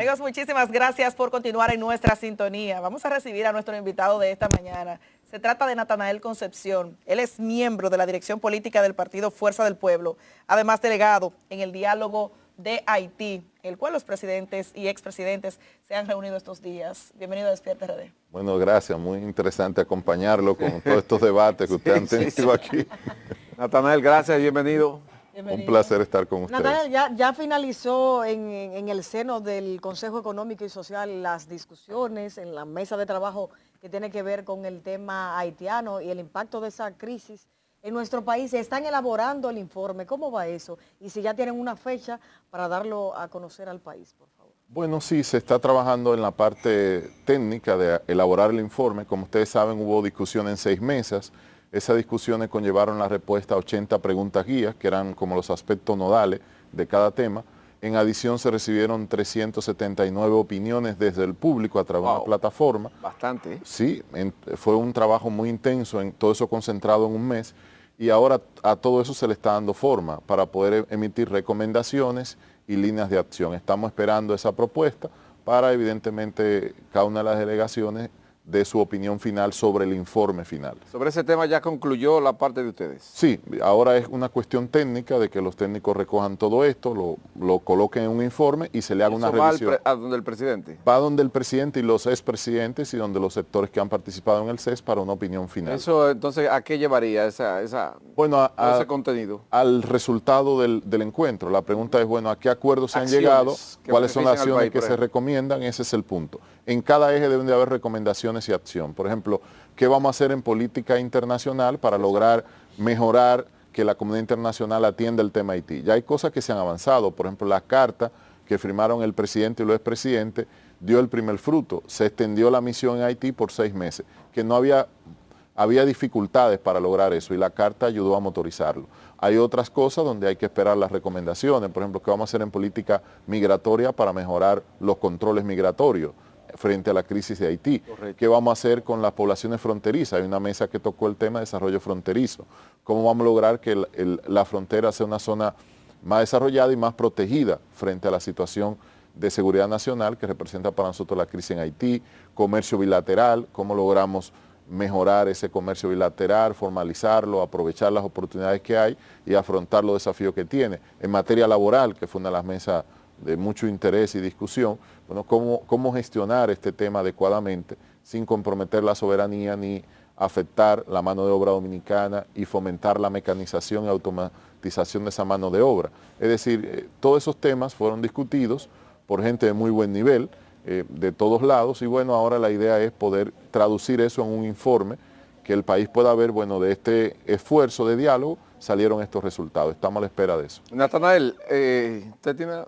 Amigos, muchísimas gracias por continuar en nuestra sintonía. Vamos a recibir a nuestro invitado de esta mañana. Se trata de Natanael Concepción. Él es miembro de la dirección política del partido Fuerza del Pueblo, además delegado en el diálogo de Haití, el cual los presidentes y expresidentes se han reunido estos días. Bienvenido a Despierta RD. Bueno, gracias. Muy interesante acompañarlo con todos estos debates que ustedes han tenido aquí. Natanael, gracias y bienvenido. Un placer estar con ustedes. Natanael, ya finalizó en el seno del Consejo Económico y Social las discusiones en la mesa de trabajo que tiene que ver con el tema haitiano y el impacto de esa crisis en nuestro país. Están elaborando el informe. ¿Cómo va eso? Y si ya tienen una fecha para darlo a conocer al país, por favor. Bueno, sí, se está trabajando en la parte técnica de elaborar el informe. Como ustedes saben, hubo discusión en 6 mesas. Esas discusiones conllevaron la respuesta a 80 preguntas guías, que eran como los aspectos nodales de cada tema. En adición, se recibieron 379 opiniones desde el público a través de una plataforma. Bastante. Sí, fue un trabajo muy intenso, en todo eso concentrado en un mes. Y ahora a todo eso se le está dando forma para poder emitir recomendaciones y líneas de acción. Estamos esperando esa propuesta para, evidentemente, cada una de las delegaciones de su opinión final sobre el informe final. Sobre ese tema ya concluyó la parte de ustedes. Sí, ahora es una cuestión técnica de que los técnicos recojan todo esto, lo coloquen en un informe y se le haga una revisión. ¿Va a donde el presidente? Va donde el presidente y los expresidentes y donde los sectores que han participado en el CES para una opinión final. Eso, entonces, ¿a qué llevaría bueno, ese contenido? Al resultado del encuentro. La pregunta es, bueno, ¿a qué acuerdos se han llegado? ¿Cuáles son las acciones que se recomiendan? Ese es el punto. En cada eje deben de haber recomendaciones y acción. Por ejemplo, ¿qué vamos a hacer en política internacional para lograr mejorar que la comunidad internacional atienda el tema Haití? Ya hay cosas que se han avanzado. Por ejemplo, la carta que firmaron el presidente y los expresidentes dio el primer fruto. Se extendió la misión en Haití por 6 meses, que no había dificultades para lograr eso y la carta ayudó a motorizarlo. Hay otras cosas donde hay que esperar las recomendaciones. Por ejemplo, ¿qué vamos a hacer en política migratoria para mejorar los controles migratorios frente a la crisis de Haití? Correcto. ¿Qué vamos a hacer con las poblaciones fronterizas? Hay una mesa que tocó el tema de desarrollo fronterizo. ¿Cómo vamos a lograr que la frontera sea una zona más desarrollada y más protegida frente a la situación de seguridad nacional que representa para nosotros la crisis en Haití? Comercio bilateral, ¿cómo logramos mejorar ese comercio bilateral, formalizarlo, aprovechar las oportunidades que hay y afrontar los desafíos que tiene? En materia laboral, que fue una de las mesas de mucho interés y discusión, bueno, cómo gestionar este tema adecuadamente sin comprometer la soberanía ni afectar la mano de obra dominicana y fomentar la mecanización y automatización de esa mano de obra. Es decir, todos esos temas fueron discutidos por gente de muy buen nivel, de todos lados, y bueno, ahora la idea es poder traducir eso en un informe que el país pueda ver, bueno, de este esfuerzo de diálogo salieron estos resultados. Estamos a la espera de eso. Natanael, ¿usted tiene...?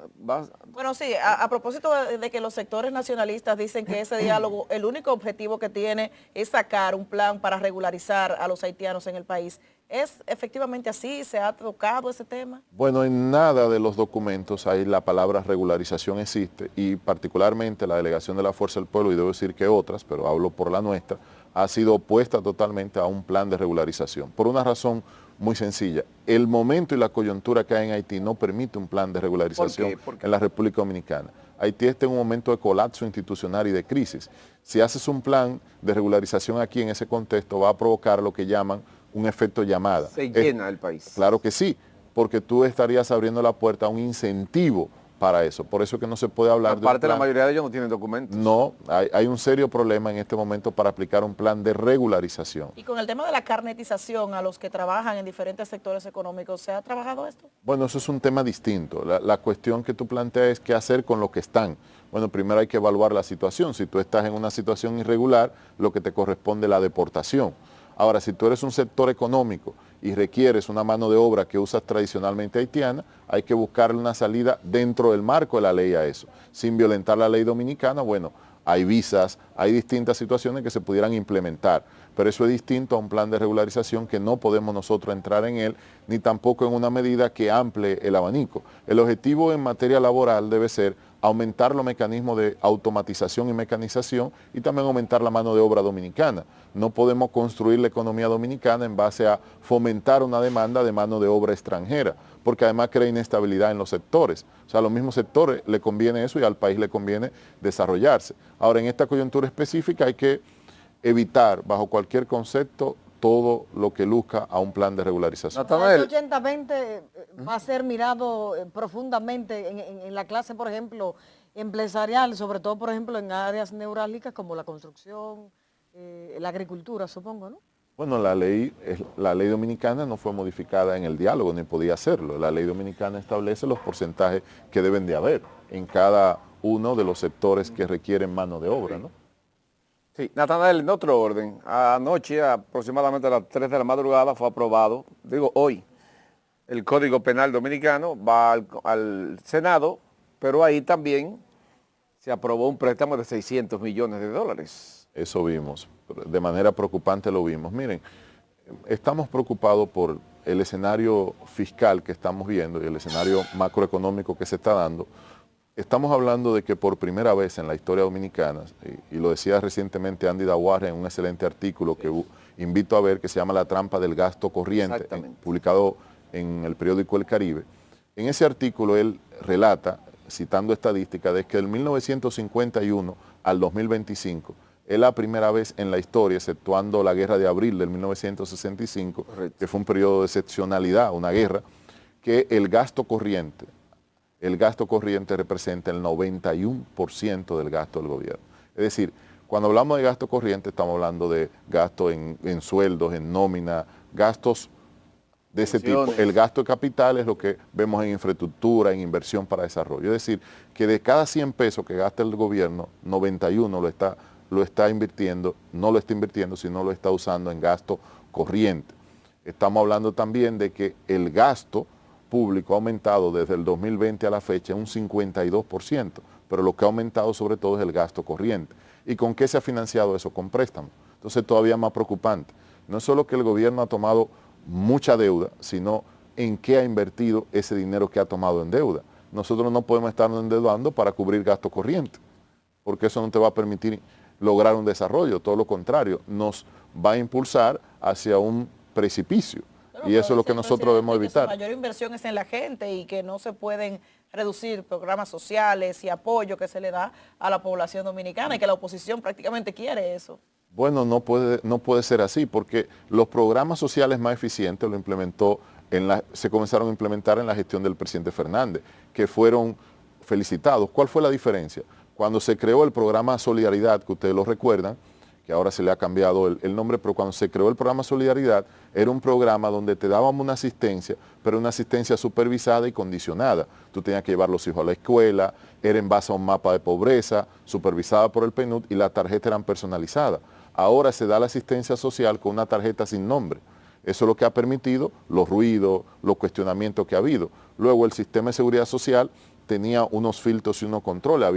Bueno, sí, a propósito de que los sectores nacionalistas dicen que ese diálogo, el único objetivo que tiene es sacar un plan para regularizar a los haitianos en el país. ¿Es efectivamente así? ¿Se ha tocado ese tema? Bueno, en nada de los documentos ahí la palabra regularización existe y particularmente la delegación de la Fuerza del Pueblo, y debo decir que otras, pero hablo por la nuestra, ha sido opuesta totalmente a un plan de regularización. Por una razón muy sencilla. El momento y la coyuntura que hay en Haití no permite un plan de regularización en la República Dominicana. Haití está en un momento de colapso institucional y de crisis. Si haces un plan de regularización aquí en ese contexto, va a provocar lo que llaman un efecto llamada. Se llena el país. Claro que sí, porque tú estarías abriendo la puerta a un incentivo para eso. Por eso es que no se puede hablar de un plan. Aparte, la mayoría de ellos no tienen documentos. No, hay un serio problema en este momento para aplicar un plan de regularización. Y con el tema de la carnetización a los que trabajan en diferentes sectores económicos, ¿se ha trabajado esto? Bueno, eso es un tema distinto. La cuestión que tú planteas es qué hacer con lo que están. Bueno, primero hay que evaluar la situación. Si tú estás en una situación irregular, lo que te corresponde es la deportación. Ahora, si tú eres un sector económico y requieres una mano de obra que usas tradicionalmente haitiana, hay que buscarle una salida dentro del marco de la ley a eso, sin violentar la ley dominicana. Bueno, hay visas, hay distintas situaciones que se pudieran implementar, pero eso es distinto a un plan de regularización que no podemos nosotros entrar en él, ni tampoco en una medida que amplíe el abanico. El objetivo en materia laboral debe ser aumentar los mecanismos de automatización y mecanización y también aumentar la mano de obra dominicana. No podemos construir la economía dominicana en base a fomentar una demanda de mano de obra extranjera, porque además crea inestabilidad en los sectores. O sea, a los mismos sectores le conviene eso y al país le conviene desarrollarse. Ahora, en esta coyuntura específica hay que evitar, bajo cualquier concepto, todo lo que luzca a un plan de regularización. Natanael. Este 80-20 va a ser mirado profundamente en la clase, por ejemplo, empresarial, sobre todo, por ejemplo, en áreas neurálgicas como la construcción, la agricultura, supongo, ¿no? Bueno, la ley dominicana no fue modificada en el diálogo, ni podía hacerlo. La ley dominicana establece los porcentajes que deben de haber en cada uno de los sectores que requieren mano de obra, ¿no? Sí, Natanael, en otro orden, anoche aproximadamente a las 3 de la madrugada fue aprobado, hoy, el Código Penal Dominicano, va al Senado, pero ahí también se aprobó un préstamo de 600 millones de dólares. Eso vimos, de manera preocupante lo vimos. Miren, estamos preocupados por el escenario fiscal que estamos viendo y el escenario macroeconómico que se está dando. Estamos hablando de que por primera vez en la historia dominicana, y lo decía recientemente Andy Daguarre en un excelente artículo que invito a ver, que se llama La trampa del gasto corriente, publicado en el periódico El Caribe. En ese artículo él relata, citando estadísticas, de que del 1951 al 2025 es la primera vez en la historia, exceptuando la guerra de abril del 1965, correcto, que fue un periodo de excepcionalidad, una guerra, que el gasto corriente representa el 91% del gasto del gobierno. Es decir, cuando hablamos de gasto corriente estamos hablando de gasto en sueldos, en nómina, gastos de ese tipo. El gasto de capital es lo que vemos en infraestructura, en inversión para desarrollo. Es decir, que de cada 100 pesos que gasta el gobierno, 91 lo está invirtiendo, no lo está invirtiendo, sino lo está usando en gasto corriente. Estamos hablando también de que el gasto público ha aumentado desde el 2020 a la fecha un 52%, pero lo que ha aumentado sobre todo es el gasto corriente. ¿Y con qué se ha financiado eso? Con préstamos. Entonces todavía más preocupante. No es solo que el gobierno ha tomado mucha deuda, sino en qué ha invertido ese dinero que ha tomado en deuda. Nosotros no podemos estarnos endeudando para cubrir gasto corriente, porque eso no te va a permitir lograr un desarrollo, todo lo contrario, nos va a impulsar hacia un precipicio. Y eso es lo que nosotros debemos evitar. La mayor inversión es en la gente y que no se pueden reducir programas sociales y apoyo que se le da a la población dominicana y que la oposición prácticamente quiere eso. Bueno, no puede ser así porque los programas sociales más eficientes se comenzaron a implementar en la gestión del presidente Fernández, que fueron felicitados. ¿Cuál fue la diferencia? Cuando se creó el programa Solidaridad, que ustedes lo recuerdan, que ahora se le ha cambiado el nombre, pero cuando se creó el programa Solidaridad, era un programa donde te dábamos una asistencia, pero una asistencia supervisada y condicionada. Tú tenías que llevar los hijos a la escuela, era en base a un mapa de pobreza, supervisada por el PNUD y las tarjetas eran personalizadas. Ahora se da la asistencia social con una tarjeta sin nombre. Eso es lo que ha permitido los ruidos, los cuestionamientos que ha habido. Luego el sistema de seguridad social tenía unos filtros y unos controles.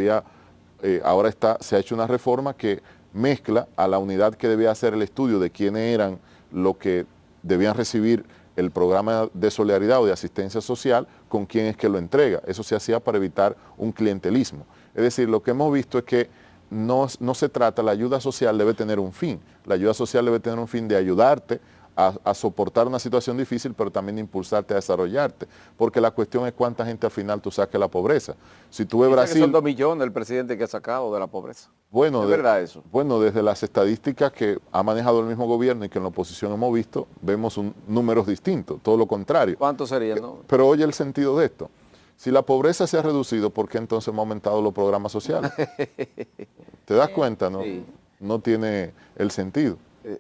Ahora se ha hecho una reforma que mezcla a la unidad que debía hacer el estudio de quiénes eran los que debían recibir el programa de solidaridad o de asistencia social con quién es que lo entrega. Eso se hacía para evitar un clientelismo. Es decir, lo que hemos visto es que no se trata, la ayuda social debe tener un fin. La ayuda social debe tener un fin de ayudarte a soportar una situación difícil, pero también de impulsarte a desarrollarte. Porque la cuestión es cuánta gente al final tú saques de la pobreza. Si tú ves Brasil... Son 2 millones el presidente que ha sacado de la pobreza. Bueno, ¿Es verdad eso? Bueno, desde las estadísticas que ha manejado el mismo gobierno y que en la oposición hemos visto, vemos números distintos, todo lo contrario. ¿Cuánto sería, no? Pero oye el sentido de esto. Si la pobreza se ha reducido, ¿por qué entonces hemos aumentado los programas sociales? ¿Te das cuenta? No, sí. No tiene el sentido.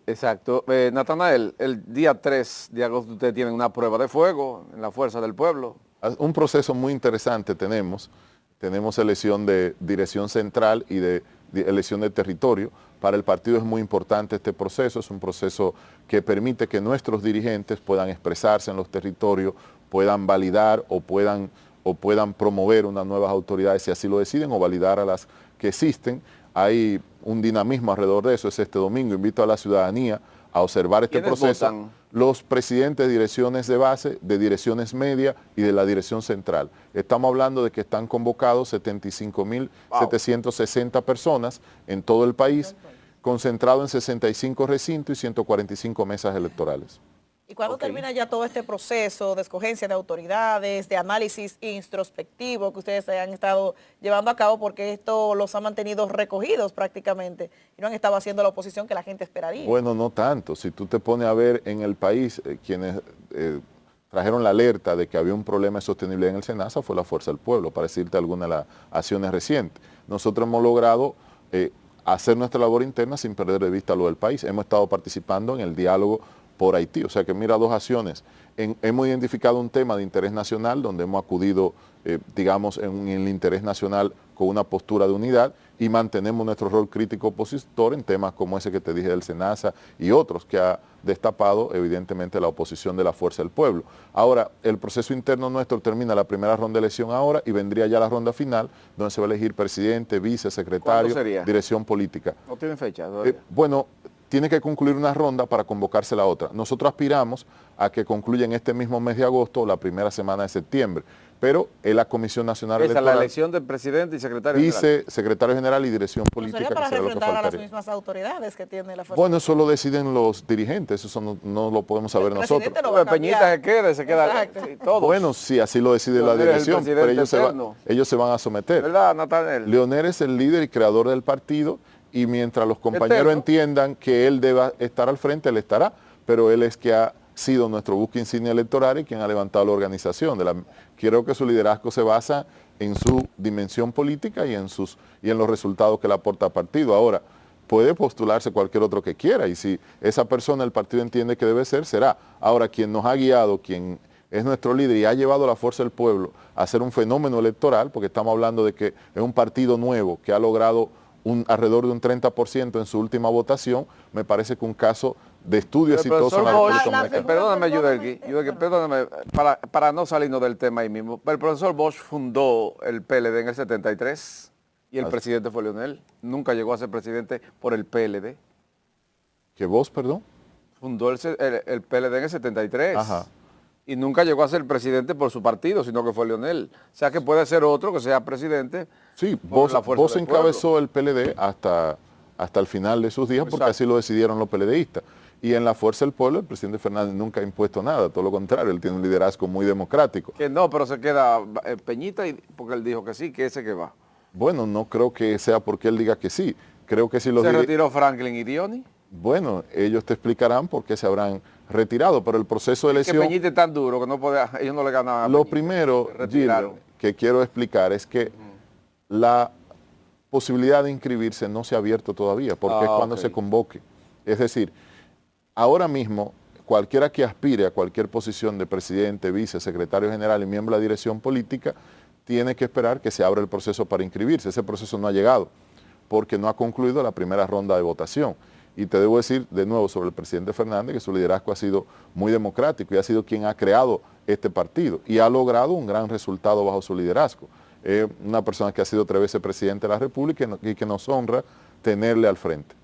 Exacto. Natanael, el día 3 de agosto ustedes tienen una prueba de fuego en la Fuerza del Pueblo. Un proceso muy interesante tenemos. Tenemos elección de dirección central y de elección de territorio. Para el partido es muy importante este proceso. Es un proceso que permite que nuestros dirigentes puedan expresarse en los territorios, puedan validar o puedan promover unas nuevas autoridades si así lo deciden o validar a las que existen. Hay un dinamismo alrededor de eso, es este domingo. Invito a la ciudadanía a observar este ¿Quiénes proceso votan? los presidentes de direcciones de base, de direcciones media y de la dirección central. Estamos hablando de que están convocados 75.760 personas en todo el país, concentrado en 65 recintos y 145 mesas electorales. ¿Y cuándo termina ya todo este proceso de escogencia de autoridades, de análisis introspectivo que ustedes han estado llevando a cabo? Porque esto los ha mantenido recogidos prácticamente y no han estado haciendo la oposición que la gente esperaría. Bueno, no tanto. Si tú te pones a ver en el país, quienes trajeron la alerta de que había un problema de sostenibilidad en el SENASA fue la Fuerza del Pueblo, para decirte algunas de las acciones recientes. Nosotros hemos logrado hacer nuestra labor interna sin perder de vista lo del país. Hemos estado participando en el diálogo por Haití. O sea que mira, dos acciones. Hemos identificado un tema de interés nacional donde hemos acudido, digamos, en el interés nacional con una postura de unidad y mantenemos nuestro rol crítico opositor en temas como ese que te dije del SENASA y otros que ha destapado evidentemente la oposición de la Fuerza del Pueblo. Ahora, el proceso interno nuestro termina la primera ronda de elección ahora y vendría ya la ronda final donde se va a elegir presidente, vice, secretario, dirección política. ¿No tienen fecha? Bueno, tiene que concluir una ronda para convocarse la otra. Nosotros aspiramos a que concluya en este mismo mes de agosto o la primera semana de septiembre, pero es la Comisión Nacional Esa es Electoral. la elección del presidente y secretario general. Vice, secretario general y dirección Pero política. sería para que será lo que representar a las faltaría. mismas autoridades que tiene la Fuerza. Bueno, eso lo deciden los dirigentes, eso no lo podemos saber El nosotros. presidente no va a Peñita cambiar. se queda Exacto. sí, todos. Bueno, sí, así lo decide la Leonel es el dirección, pero presidente ellos se van a someter. ¿Verdad, Natanel? Leonel es el líder y creador del partido y mientras los compañeros Eterno. entiendan que él deba estar al frente, él estará, pero él es que ha sido nuestro buque insignia electoral y quien ha levantado la organización. Creo que su liderazgo se basa en su dimensión política y en los resultados que le aporta al partido. Ahora, puede postularse cualquier otro que quiera y si esa persona el partido entiende que debe ser, será. Ahora, quien nos ha guiado, quien es nuestro líder y ha llevado a la Fuerza del Pueblo a ser un fenómeno electoral, porque estamos hablando de que es un partido nuevo que ha logrado alrededor de un 30% en su última votación, me parece que un caso de estudio exitoso en la República Dominicana. Perdóname, Yudelki, perdóname, para no salirnos del tema ahí mismo. El profesor Bosch fundó el PLD en el 73 y el presidente fue Leonel. Nunca llegó a ser presidente por el PLD. ¿Qué vos, perdón? Fundó el PLD en el 73. Ajá. Y nunca llegó a ser presidente por su partido, sino que fue Leonel. O sea que puede ser otro que sea presidente. Sí, por la Fuerza vos del encabezó el PLD hasta el final de sus días porque Exacto. así lo decidieron los PLDistas. Y en la Fuerza del Pueblo el presidente Fernández nunca ha impuesto nada, todo lo contrario, él tiene un liderazgo muy democrático. Que no, pero se queda Peñita porque él dijo que sí, que ese que va. Bueno, no creo que sea porque él diga que sí. Creo que si los ¿Se retiró Franklin y Diony? Bueno, ellos te explicarán por qué se habrán retirado, pero el proceso de Que elección... Peñita es tan duro que no podía, ellos no le ganaban a Lo Peñita. primero, Se retiraron. Gilio, que quiero explicar es que la posibilidad de inscribirse no se ha abierto todavía, porque es cuando ok. se convoque. Es decir, ahora mismo, cualquiera que aspire a cualquier posición de presidente, vice, secretario general y miembro de la dirección política, tiene que esperar que se abra el proceso para inscribirse. Ese proceso no ha llegado, porque no ha concluido la primera ronda de votación. Y te debo decir de nuevo sobre el presidente Fernández que su liderazgo ha sido muy democrático y ha sido quien ha creado este partido y ha logrado un gran resultado bajo su liderazgo. Una persona que ha sido 3 veces presidente de la República y que nos honra tenerle al frente.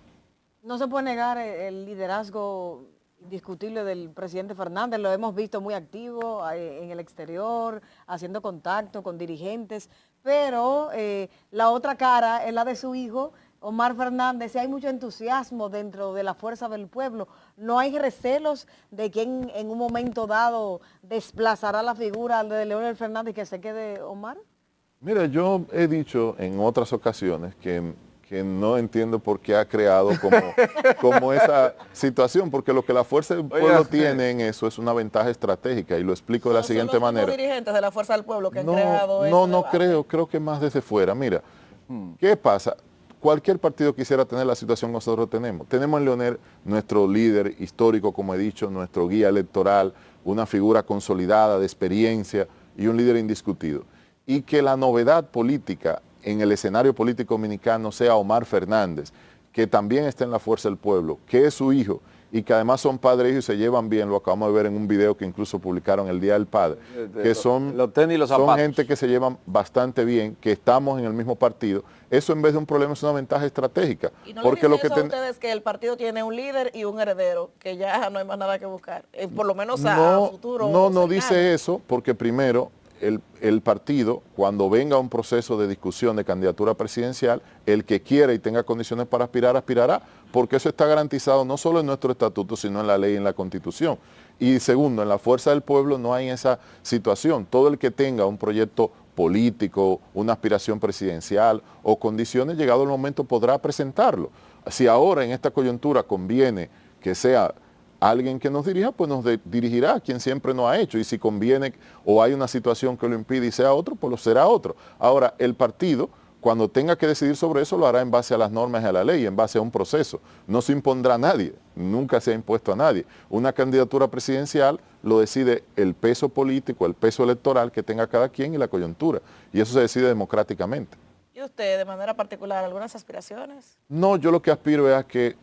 No se puede negar el liderazgo indiscutible del presidente Fernández, lo hemos visto muy activo en el exterior, haciendo contacto con dirigentes, pero la otra cara es la de su hijo, Omar Fernández, y hay mucho entusiasmo dentro de la Fuerza del Pueblo. ¿No hay recelos de que en un momento dado desplazará la figura de Leonel Fernández y que se quede Omar? Mira, yo he dicho en otras ocasiones que no entiendo por qué ha creado como esa situación, porque lo que la Fuerza del Pueblo tiene en eso es una ventaja estratégica y lo explico de la siguiente manera. Los dirigentes de la Fuerza del Pueblo que han creado eso. No creo que más desde fuera. Mira, ¿qué pasa? Cualquier partido quisiera tener la situación que nosotros tenemos. Tenemos en Leonel nuestro líder histórico, como he dicho, nuestro guía electoral, una figura consolidada de experiencia y un líder indiscutido. Y que la novedad política en el escenario político dominicano sea Omar Fernández, que también está en la Fuerza del Pueblo, que es su hijo, y que además son padres y se llevan bien, lo acabamos de ver en un video que incluso publicaron el Día del Padre, que son, los tenis y los son zapatos. gente que se llevan bastante bien, que estamos en el mismo partido. Eso en vez de un problema es una ventaja estratégica. ¿Y no porque le lo dice que eso a ustedes que el partido tiene un líder y un heredero, que ya no hay más nada que buscar? Por lo menos a futuro. No cercano. dice eso porque primero el partido, cuando venga un proceso de discusión de candidatura presidencial, el que quiera y tenga condiciones para aspirar, aspirará, porque eso está garantizado no solo en nuestro estatuto, sino en la ley y en la Constitución. Y segundo, en la fuerza del pueblo no hay esa situación. Todo el que tenga un proyecto político, una aspiración presidencial o condiciones, llegado el momento podrá presentarlo. Si ahora en esta coyuntura conviene que sea alguien que nos dirija, pues nos dirigirá a quien siempre nos ha hecho, y si conviene o hay una situación que lo impide y sea otro, pues lo será otro. Ahora, el partido, cuando tenga que decidir sobre eso, lo hará en base a las normas y a la ley, en base a un proceso. No se impondrá a nadie, nunca se ha impuesto a nadie. Una candidatura presidencial lo decide el peso político, el peso electoral que tenga cada quien y la coyuntura, y eso se decide democráticamente. ¿Y usted, de manera particular, algunas aspiraciones? No, yo lo que aspiro es a que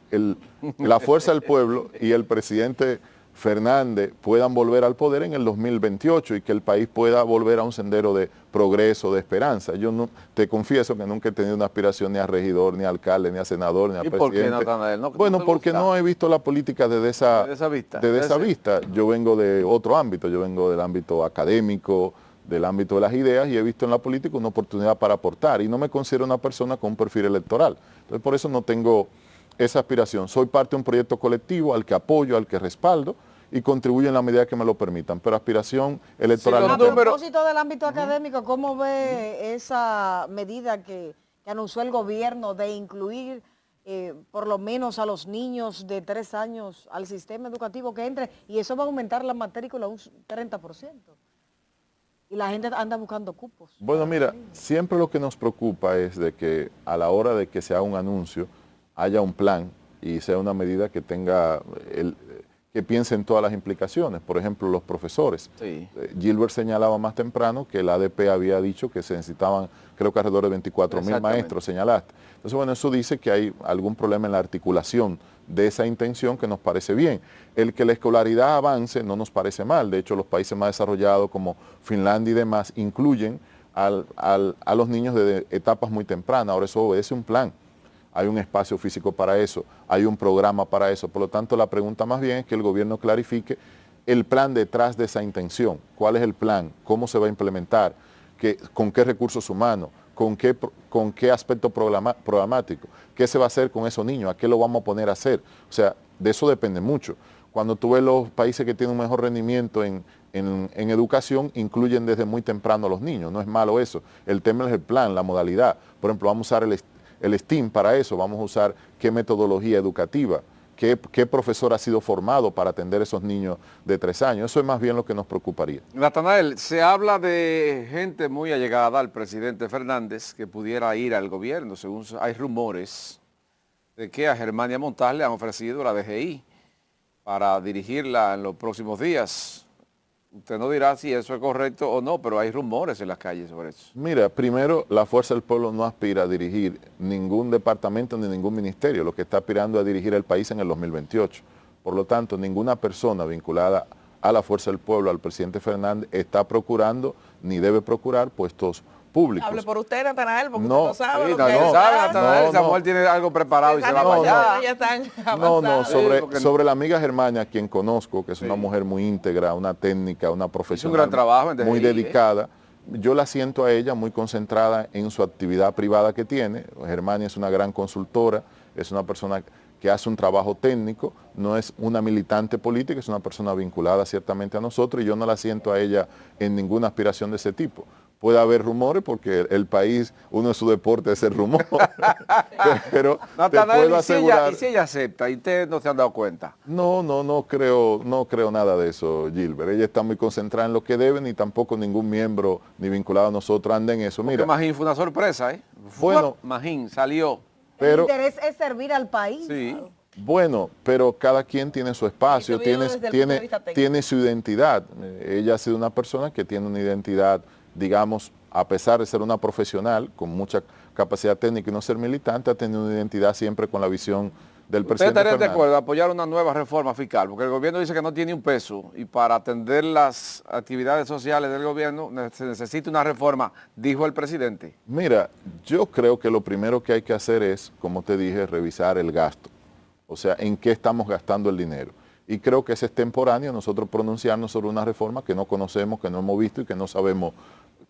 la fuerza del pueblo y el presidente Fernández puedan volver al poder en el 2028 y que el país pueda volver a un sendero de progreso, de esperanza. Yo no, te confieso que nunca he tenido una aspiración ni a regidor, ni a alcalde, ni a senador, ni a presidente. ¿Y por qué, Natanael? Bueno, porque no he visto la política desde esa vista. Yo vengo de otro ámbito, yo vengo del ámbito académico, del ámbito de las ideas, y he visto en la política una oportunidad para aportar, y no me considero una persona con un perfil electoral. Entonces, por eso no tengo esa aspiración. Soy parte de un proyecto colectivo al que apoyo, al que respaldo, y contribuyo en la medida que me lo permitan, pero aspiración electoral Sí, no A tengo. propósito del ámbito académico, ¿cómo ve esa medida que anunció el gobierno de incluir por lo menos a los niños de 3 años al sistema educativo que entre? Y eso va a aumentar la matrícula un 30%. Y la gente anda buscando cupos. Bueno, mira, siempre lo que nos preocupa es de que a la hora de que se haga un anuncio, haya un plan y sea una medida que tenga que piense en todas las implicaciones. Por ejemplo, los profesores. Sí. Gilbert señalaba más temprano que el ADP había dicho que se necesitaban, creo que alrededor de 24,000 maestros, señalaste. Entonces, bueno, eso dice que hay algún problema en la articulación de esa intención que nos parece bien. El que la escolaridad avance no nos parece mal. De hecho, los países más desarrollados como Finlandia y demás incluyen a los niños de etapas muy tempranas. Ahora eso obedece un plan. Hay un espacio físico para eso, hay un programa para eso. Por lo tanto, la pregunta más bien es que el gobierno clarifique el plan detrás de esa intención. ¿Cuál es el plan? ¿Cómo se va a implementar? ¿Con qué recursos humanos? ¿Con qué aspecto programático? ¿Qué se va a hacer con esos niños? ¿A qué lo vamos a poner a hacer? O sea, de eso depende mucho. Cuando tú ves los países que tienen un mejor rendimiento en educación, incluyen desde muy temprano a los niños. No es malo eso. El tema es el plan, la modalidad. Por ejemplo, vamos a usar el STEAM para eso. Vamos a usar qué metodología educativa, qué profesor ha sido formado para atender a esos niños de 3 años. Eso es más bien lo que nos preocuparía. Natanael, se habla de gente muy allegada al presidente Fernández que pudiera ir al gobierno, según hay rumores de que a Germania Montalvo le han ofrecido la DGI para dirigirla en los próximos días. Usted no dirá si eso es correcto o no, pero hay rumores en las calles sobre eso. Mira, primero, la Fuerza del Pueblo no aspira a dirigir ningún departamento ni ningún ministerio. Lo que está aspirando es a dirigir el país en el 2028. Por lo tanto, ninguna persona vinculada a la Fuerza del Pueblo, al presidente Fernández, está procurando ni debe procurar puestos públicos. Hable por usted, Natanael, porque No, usted no sabe Sí, lo que no hay sabe, detrás. Natanael, No, Samuel tiene algo preparado y se va para allá. Ya están No, avanzados. sobre la amiga Germania, quien conozco, que es una Sí. mujer muy íntegra, una técnica, una profesional gran trabajo en DGI, muy dedicada. Yo la siento a ella muy concentrada en su actividad privada que tiene. Germania es una gran consultora, es una persona que hace un trabajo técnico, no es una militante política, es una persona vinculada ciertamente a nosotros, y yo no la siento a ella en ninguna aspiración de ese tipo. Puede haber rumores porque el país, uno de sus deportes es el rumor, pero te Natanael, puedo asegurar... ¿y si ella acepta y ustedes no se han dado cuenta? No creo nada de eso, Gilbert. Ella está muy concentrada en lo que debe, ni tampoco ningún miembro ni vinculado a nosotros anda en eso. Porque Mira, Magín fue una sorpresa, ¿eh? Bueno. Magín salió. pero El interés es servir al país. Sí. bueno, pero cada quien tiene su espacio, Y eso vino desde el punto de vista técnico. tiene su identidad. Ella ha sido una persona que tiene una identidad, digamos, a pesar de ser una profesional con mucha capacidad técnica y no ser militante, ha tenido una identidad siempre con la visión del ¿Ustedes presidente estarían de Fernández. acuerdo a apoyar una nueva reforma fiscal? Porque el gobierno dice que no tiene un peso y para atender las actividades sociales del gobierno se necesita una reforma, dijo el presidente. Mira, yo creo que lo primero que hay que hacer es, como te dije, revisar el gasto. O sea, en qué estamos gastando el dinero. Y creo que es extemporáneo nosotros pronunciarnos sobre una reforma que no conocemos, que no hemos visto y que no sabemos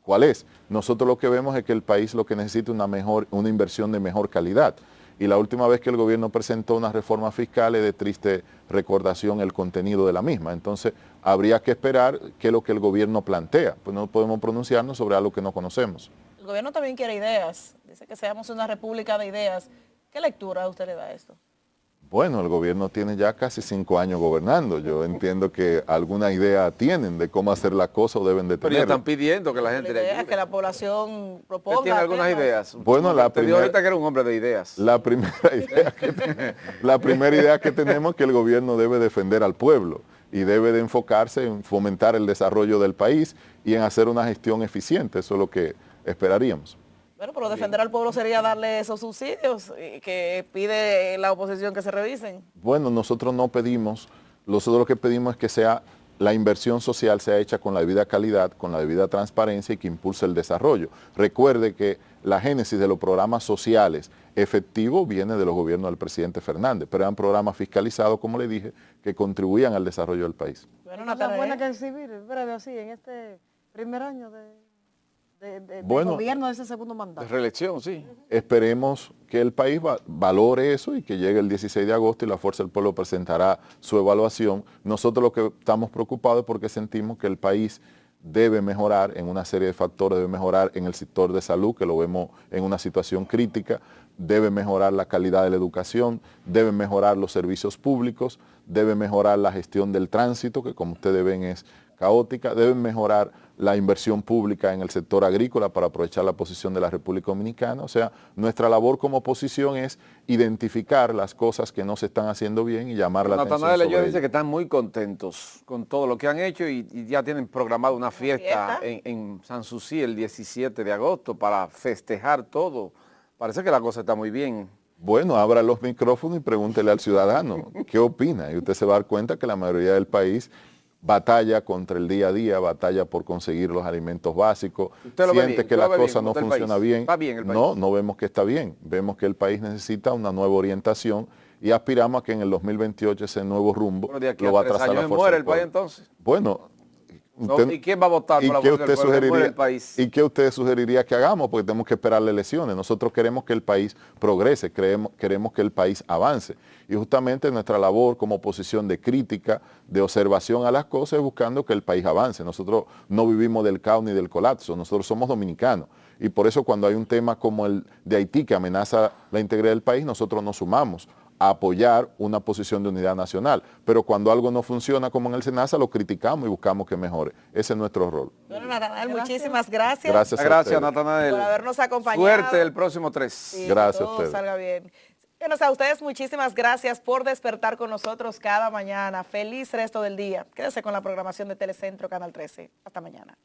cuál es. Nosotros lo que vemos es que el país lo que necesita es una inversión de mejor calidad. Y la última vez que el gobierno presentó una reforma fiscal es de triste recordación el contenido de la misma. Entonces, habría que esperar qué es lo que el gobierno plantea. Pues no podemos pronunciarnos sobre algo que no conocemos. El gobierno también quiere ideas. Dice que seamos una república de ideas. ¿Qué lectura usted le da a esto? Bueno, el gobierno tiene ya casi 5 años gobernando. Yo entiendo que alguna idea tienen de cómo hacer la cosa o deben de Pero ellos tener. están pidiendo que la gente le ayude. Que la población proponga. ¿Usted tiene algunas temas. ideas? Bueno, Te digo ahorita que era un hombre de ideas. La primera idea que tenemos es que el gobierno debe defender al pueblo y debe de enfocarse en fomentar el desarrollo del país y en hacer una gestión eficiente. Eso es lo que esperaríamos. Bueno, pero defender al pueblo sería darle esos subsidios que pide la oposición que se revisen. Bueno, nosotros no pedimos, nosotros lo que pedimos es que la inversión social sea hecha con la debida calidad, con la debida transparencia y que impulse el desarrollo. Recuerde que la génesis de los programas sociales efectivos viene de los gobiernos del presidente Fernández, pero eran programas fiscalizados, como le dije, que contribuían al desarrlo del país. Bueno, Una buena que exhibir, breve así, en este primer año de gobierno de ese segundo De mandato. reelección, sí. Esperemos que el país valore eso y que llegue el 16 de agosto y la Fuerza del Pueblo presentará su evaluación. Nosotros lo que estamos preocupados es porque sentimos que el país debe mejorar en una serie de factores, debe mejorar en el sector de salud, que lo vemos en una situación crítica, debe mejorar la calidad de la educación, debe mejorar los servicios públicos, debe mejorar la gestión del tránsito, que como ustedes ven es caótica, debe mejorar la inversión pública en el sector agrícola para aprovechar la posición de la República Dominicana. O sea, nuestra labor como oposición es identificar las cosas que no se están haciendo bien y llamar la atención Natanael, sobre ellos dicen ello. que están muy contentos con todo lo que han hecho y ya tienen programado una fiesta en Sanssouci el 17 de agosto para festejar todo. Parece que la cosa está muy bien. Bueno, abra los micrófonos y pregúntele al ciudadano qué opina. Y usted se va a dar cuenta que la mayoría del país batalla contra el día a día, batalla por conseguir los alimentos básicos, ¿Usted lo ve siente bien? que ¿Usted la lo ve bien? cosa no ¿Cómo está el funciona país? bien. ¿Está bien el país? No, no vemos que está bien. Vemos que el país necesita una nueva orientación y aspiramos a que en el 2028 ese nuevo rumbo Bueno, de aquí lo va a a 3 trazar la años Fuerza muere del el país Pueblo. entonces. Bueno, No, ¿y quién va a votar por la Fuerza del Pueblo? Muere el país. ¿Y qué usted sugeriría que hagamos? Porque tenemos que esperar las elecciones. Nosotros queremos que el país progrese, queremos que el país avance. Y justamente nuestra labor como oposición de crítica, de observación a las cosas, es buscando que el país avance. Nosotros no vivimos del caos ni del colapso, nosotros somos dominicanos. Y por eso cuando hay un tema como el de Haití que amenaza la integridad del país, nosotros nos sumamos a apoyar una posición de unidad nacional. Pero cuando algo no funciona como en el SENASA, lo criticamos y buscamos que mejore. Ese es nuestro rol. Bueno, Natanael, muchísimas gracias. Gracias a Gracias, ustedes. Natanael. Por habernos acompañado. Suerte el próximo 3. Sí, Gracias que a todo ustedes. salga bien. Bueno, a ustedes muchísimas gracias por despertar con nosotros cada mañana. Feliz resto del día. Quédese con la programación de Telecentro Canal 13. Hasta mañana.